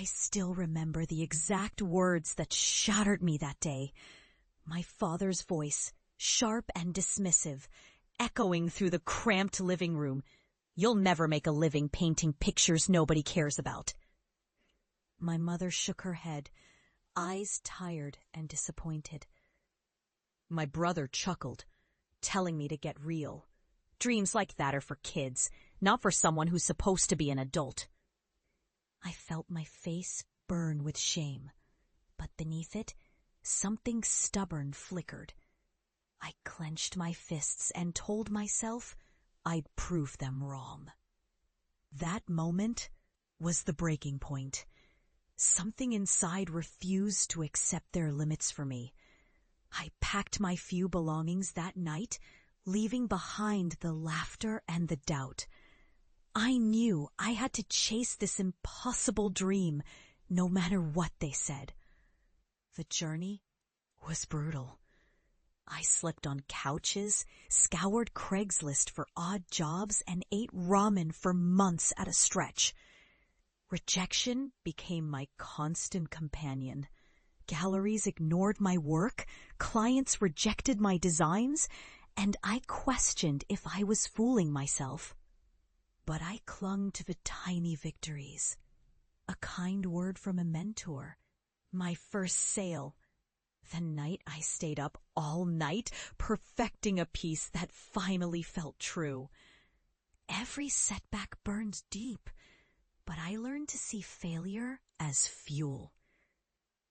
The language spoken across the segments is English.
I still remember the exact words that shattered me that day. My father's voice, sharp and dismissive, echoing through the cramped living room. "You'll never make a living painting pictures nobody cares about." My mother shook her head, eyes tired and disappointed. My brother chuckled, telling me to get real. "Dreams like that are for kids, not for someone who's supposed to be an adult." I felt my face burn with shame, but beneath it, something stubborn flickered. I clenched my fists and told myself I'd prove them wrong. That moment was the breaking point. Something inside refused to accept their limits for me. I packed my few belongings that night, leaving behind the laughter and the doubt. I knew I had to chase this impossible dream, no matter what they said. The journey was brutal. I slept on couches, scoured Craigslist for odd jobs, and ate ramen for months at a stretch. Rejection became my constant companion. Galleries ignored my work, clients rejected my designs, and I questioned if I was fooling myself. But I clung to the tiny victories. A kind word from a mentor, my first sale, the night I stayed up all night perfecting a piece that finally felt true. Every setback burned deep, but I learned to see failure as fuel.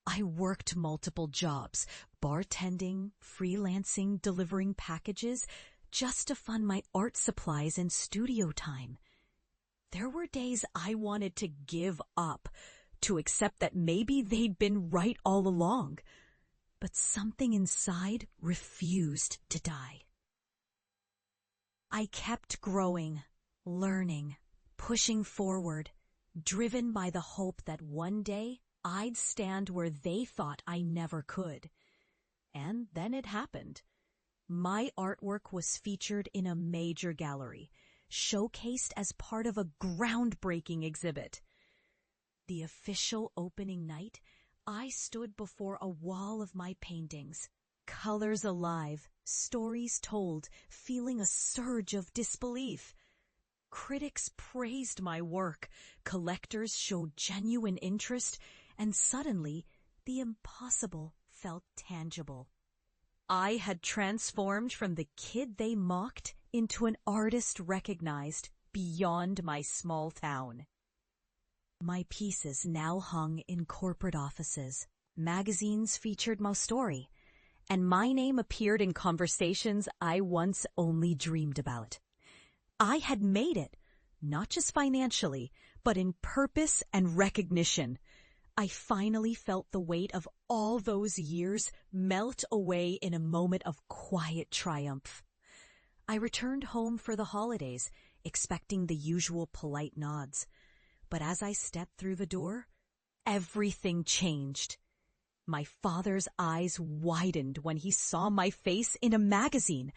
I worked multiple jobs, bartending, freelancing, delivering packages, just to fund my art supplies and studio time. There were days I wanted to give up, to accept that maybe they'd been right all along. But something inside refused to die. I kept growing, learning, pushing forward, driven by the hope that one day I'd stand where they thought I never could. And then it happened. My artwork was featured in a major gallery, showcased as part of a groundbreaking exhibit. The official opening night, I stood before a wall of my paintings, colors alive, stories told, feeling a surge of disbelief. Critics praised my work, collectors showed genuine interest, and suddenly the impossible felt tangible. I had transformed from the kid they mocked into an artist recognized beyond my small town. My pieces now hung in corporate offices. Magazines featured my story, and my name appeared in conversations I once only dreamed about. I had made it, not just financially, but in purpose and recognition. I finally felt the weight of all those years melt away in a moment of quiet triumph. I returned home for the holidays, expecting the usual polite nods. But as I stepped through the door, everything changed. My father's eyes widened when he saw my face in a magazine,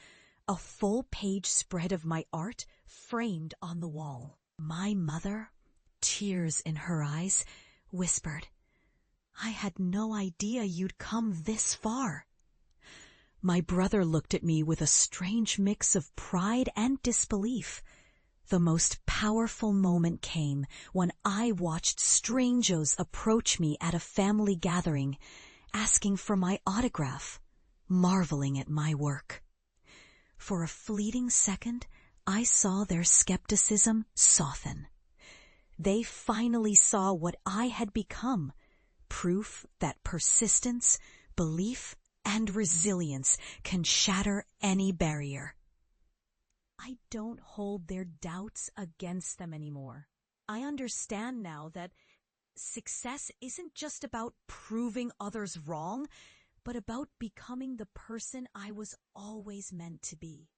a full-page spread of my art framed on the wall. My mother, tears in her eyes, whispered, "I had no idea you'd come this far." My brother looked at me with a strange mix of pride and disbelief. The most powerful moment came when I watched strangers approach me at a family gathering, asking for my autograph, marveling at my work. For a fleeting second, I saw their skepticism soften. They finally saw what I had become, proof that persistence, belief, and resilience can shatter any barrier. I don't hold their doubts against them anymore. I understand now that success isn't just about proving others wrong, but about becoming the person I was always meant to be.